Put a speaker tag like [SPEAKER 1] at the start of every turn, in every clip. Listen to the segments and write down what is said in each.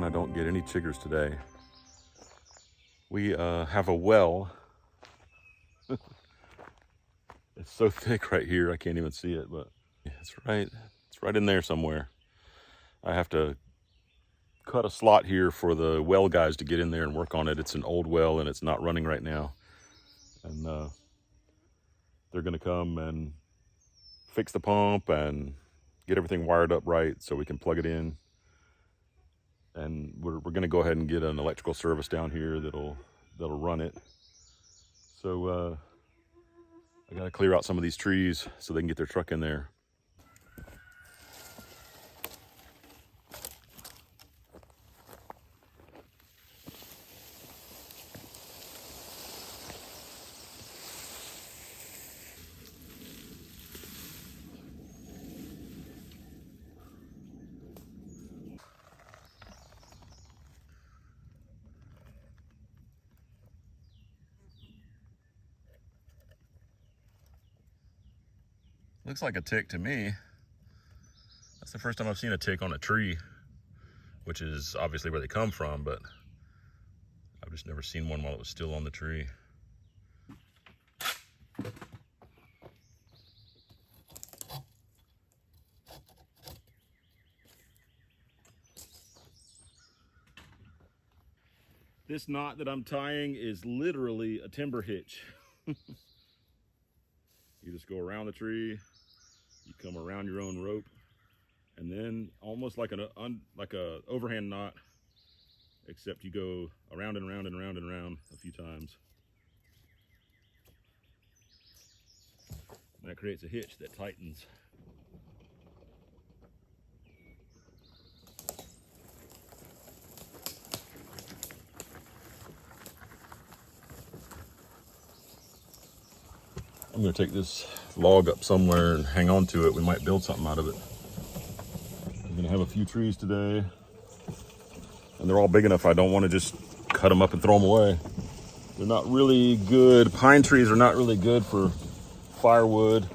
[SPEAKER 1] hoping I don't get any chiggers today. We have a well. It's so thick right here, I can't even see it, but it's right in there somewhere. I have to cut a slot here for the well guys to get in there and work on it. It's an old well and it's not running right now. And they're gonna come and fix the pump and get everything wired up right so we can plug it in. And we're gonna go ahead and get an electrical service down here that'll run it. So I gotta clear out some of these trees so they can get their truck in there. Looks like a tick to me. That's the first time I've seen a tick on a tree, which is obviously where they come from, but I've just never seen one while it was still on the tree. This knot that I'm tying is literally a timber hitch. You just go around the tree, you come around your own rope, and then almost like a overhand knot, except you go around and around and around and around a few times. And that creates a hitch that tightens. I'm gonna take this log up somewhere and hang on to it. We might build something out of it. I'm gonna have a few trees today, and they're all big enough I don't want to just cut them up and throw them away. They're not really good. Pine trees are not really good for firewood.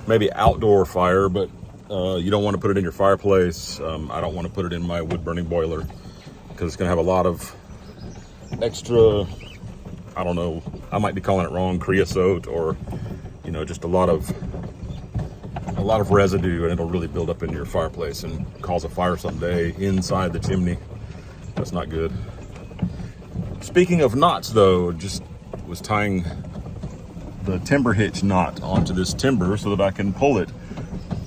[SPEAKER 1] Maybe outdoor fire, but you don't want to put it in your fireplace. I don't want to put it in my wood burning boiler because it's gonna have a lot of extra, I don't know, I might be calling it wrong, creosote, or just a lot of residue, and it'll really build up in your fireplace and cause a fire someday inside the chimney. That's not good. Speaking of knots though, just was tying the timber hitch knot onto this timber so that I can pull it.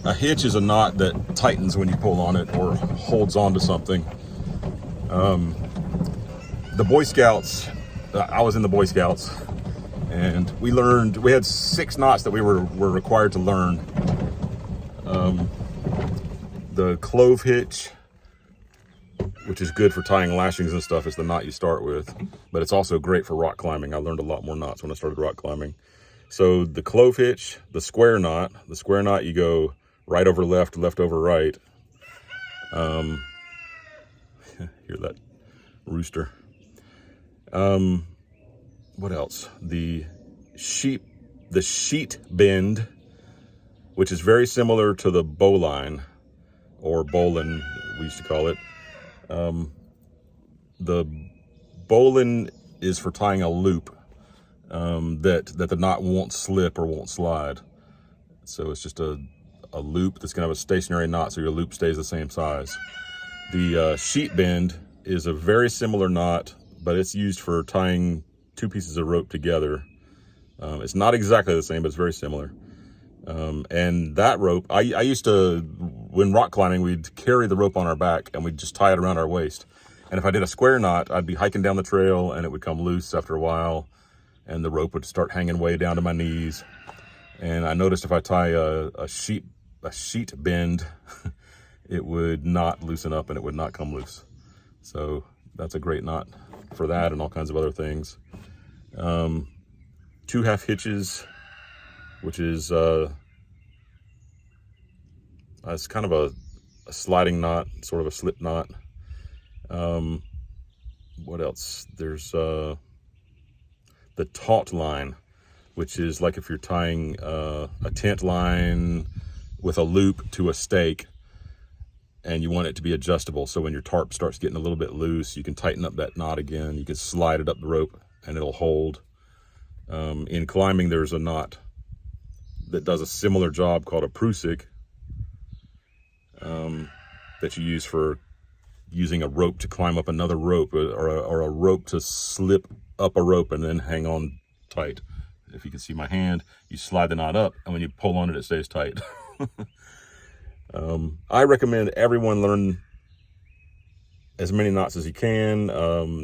[SPEAKER 1] A hitch is a knot that tightens when you pull on it or holds onto something. The Boy Scouts, I was in the Boy Scouts, and we had 6 knots that we were required to learn. The clove hitch, which is good for tying lashings and stuff, is the knot you start with, but it's also great for rock climbing. I learned a lot more knots when I started rock climbing. So the clove hitch, the square knot you go right over left, left over right. Hear that rooster. What else? The sheet bend, which is very similar to the bowline, or bowline, we used to call it. The bowline is for tying a loop that the knot won't slip or won't slide. So it's just a loop that's gonna have a stationary knot, so your loop stays the same size. The sheet bend is a very similar knot, but it's used for tying 2 pieces of rope together. It's not exactly the same, but it's very similar. And that rope, I used to, when rock climbing, we'd carry the rope on our back and we'd just tie it around our waist. And if I did a square knot, I'd be hiking down the trail and it would come loose after a while, and the rope would start hanging way down to my knees. And I noticed if I tie a sheet bend, it would not loosen up and it would not come loose. So that's a great knot for that and all kinds of other things. 2/2 hitches, which is it's kind of a sliding knot, sort of a slip knot. What else? There's the taut line, which is like if you're tying a tent line with a loop to a stake. and you want it to be adjustable. So when your tarp starts getting a little bit loose, you can tighten up that knot again. You can slide it up the rope and it'll hold. In climbing, there's a knot that does a similar job called a prusik, that you use for using a rope to climb up another rope, or a rope to slip up a rope and then hang on tight. If you can see my hand, you slide the knot up, and when you pull on it, it stays tight. I recommend everyone learn as many knots as you can,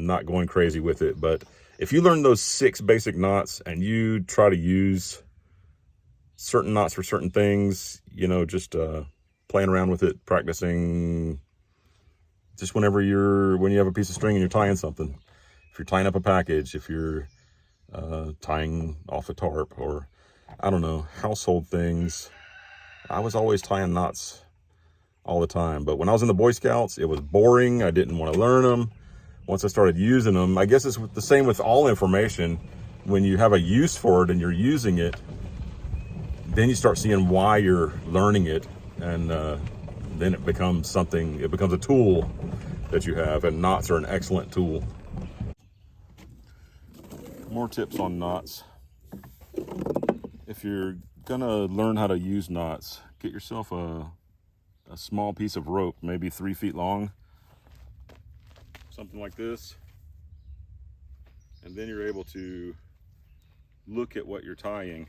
[SPEAKER 1] not going crazy with it. But if you learn those 6 basic knots and you try to use certain knots for certain things, you know, just playing around with it, practicing, just when you have a piece of string and you're tying something. If you're tying up a package, if you're tying off a tarp, or I don't know, household things. I was always tying knots all the time, but when I was in the Boy Scouts, it was boring. I didn't want to learn them. Once I started using them, I guess it's the same with all information. When you have a use for it and you're using it, then you start seeing why you're learning it, and then it becomes something. It becomes a tool that you have, and knots are an excellent tool. More tips on knots. If you're gonna learn how to use knots, get yourself a small piece of rope, maybe 3 feet long, something like this, and then you're able to look at what you're tying.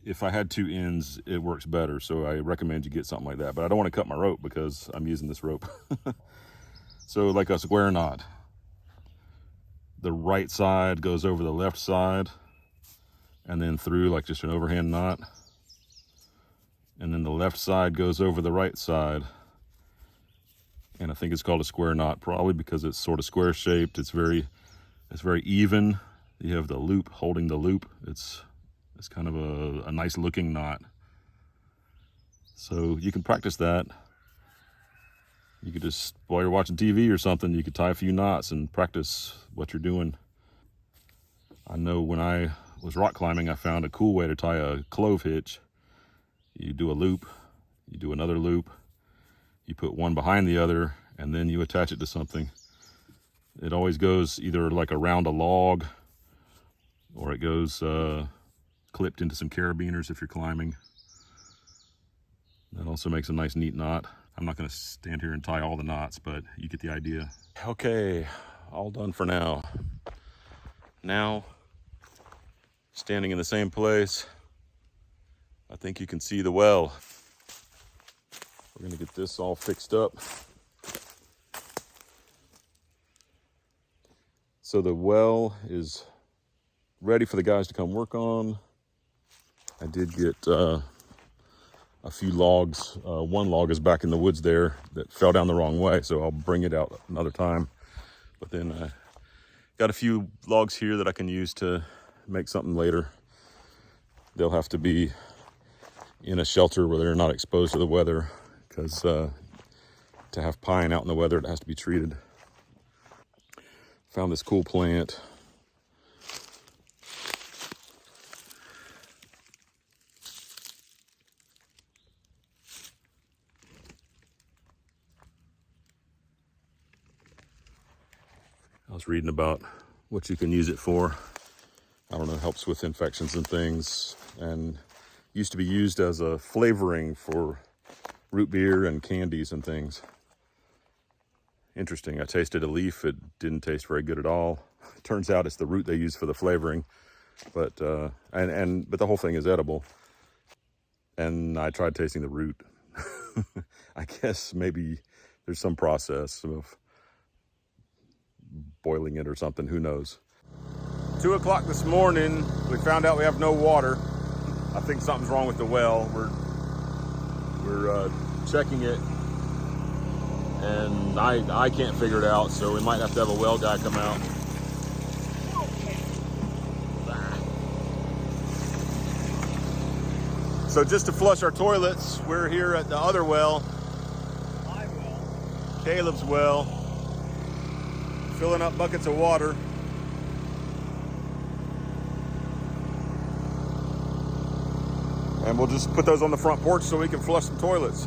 [SPEAKER 1] If I had 2 ends, it works better, so I recommend you get something like that. But I don't want to cut my rope because I'm using this rope. So like a square knot, the right side goes over the left side and then through, like just an overhand knot. And then the left side goes over the right side. And I think it's called a square knot, probably because it's sort of square shaped. It's very even. You have the loop holding the loop. It's kind of a nice looking knot. So you can practice that. You could just, while you're watching TV or something, you could tie a few knots and practice what you're doing. I know when I was rock climbing, I found a cool way to tie a clove hitch. You do a loop, you do another loop, you put one behind the other, and then you attach it to something. It always goes either like around a log, or it goes clipped into some carabiners if you're climbing. That also makes a nice neat knot. I'm not going to stand here and tie all the knots, but you get the idea. Okay, all done for now. Now, standing in the same place, I think you can see the well. We're going to get this all fixed up. So the well is ready for the guys to come work on. I did get a few logs. One log is back in the woods there that fell down the wrong way, so I'll bring it out another time. But then got a few logs here that I can use to make something later. They'll have to be in a shelter where they're not exposed to the weather, because to have pine out in the weather, it has to be treated. Found this cool plant. I was reading about what you can use it for. I don't know, helps with infections and things, and used to be used as a flavoring for root beer and candies and things. Interesting. I tasted a leaf. It didn't taste very good at all. It turns out it's the root they use for the flavoring, but but the whole thing is edible. And I tried tasting the root. I guess maybe there's some process of boiling it or something, who knows. 2 o'clock this morning, we found out we have no water. I think something's wrong with the well. We're checking it, and I can't figure it out, so we might have to have a well guy come out. So just to flush our toilets, we're here at the other well. My well. Caleb's well. Filling up buckets of water. And we'll just put those on the front porch so we can flush some toilets.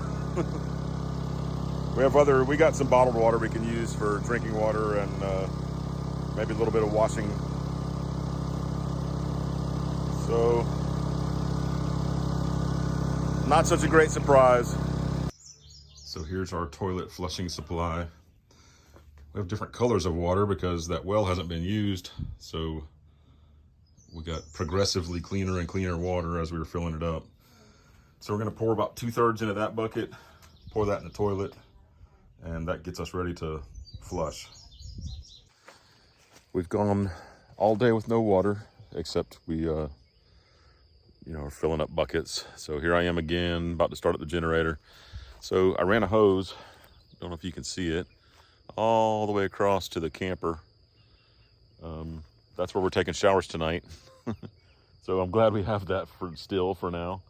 [SPEAKER 1] We got some bottled water we can use for drinking water and maybe a little bit of washing. So, not such a great surprise. So here's our toilet flushing supply. We have different colors of water because that well hasn't been used. So we got progressively cleaner and cleaner water as we were filling it up. So we're gonna pour about 2/3 into that bucket, pour that in the toilet, and that gets us ready to flush. We've gone all day with no water, except we are filling up buckets. So here I am again, about to start up the generator. So I ran a hose, don't know if you can see it, all the way across to the camper. That's where we're taking showers tonight. So I'm glad we have that for now.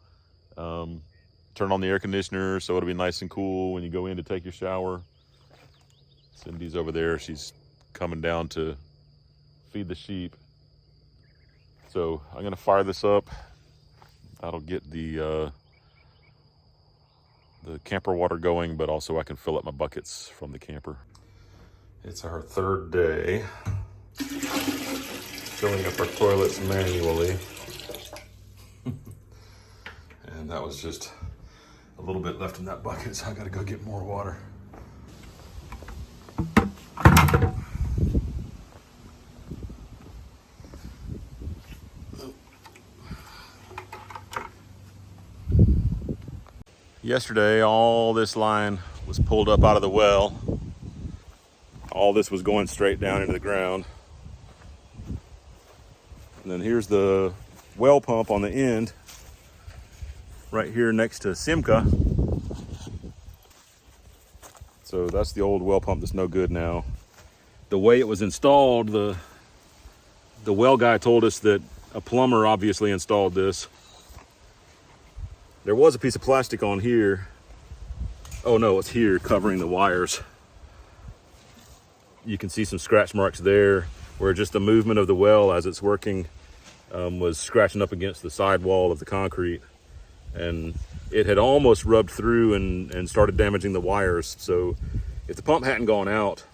[SPEAKER 1] Turn on the air conditioner so it'll be nice and cool when you go in to take your shower. Cindy's over there, she's coming down to feed the sheep. So I'm gonna fire this up. That'll get the camper water going, but also I can fill up my buckets from the camper. It's our third day filling up our toilets manually. And that was just a little bit left in that bucket, so I gotta go get more water. Yesterday, all this line was pulled up out of the well. All this was going straight down into the ground. And then here's the well pump on the end, right here next to Simca. So that's the old well pump that's no good now. The way it was installed, the well guy told us that a plumber obviously installed this. There was a piece of plastic on here. Oh no, it's here covering the wires. You can see some scratch marks there where just the movement of the well as it's working was scratching up against the side wall of the concrete. And it had almost rubbed through and started damaging the wires. So if the pump hadn't gone out,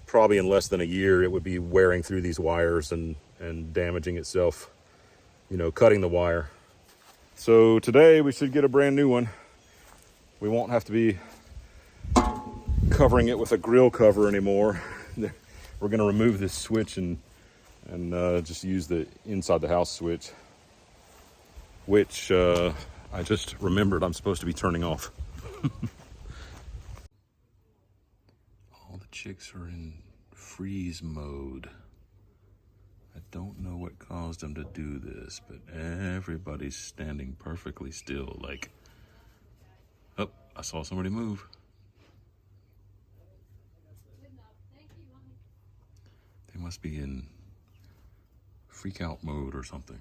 [SPEAKER 1] probably in less than a year, it would be wearing through these wires and damaging itself, cutting the wire. So today we should get a brand new one. We won't have to be covering it with a grill cover anymore. We're gonna remove this switch and just use the inside the house switch, which I just remembered I'm supposed to be turning off. All the chicks are in freeze mode. I don't know what caused them to do this, but everybody's standing perfectly still, like, oh, I saw somebody move. They must be in freak out mode or something.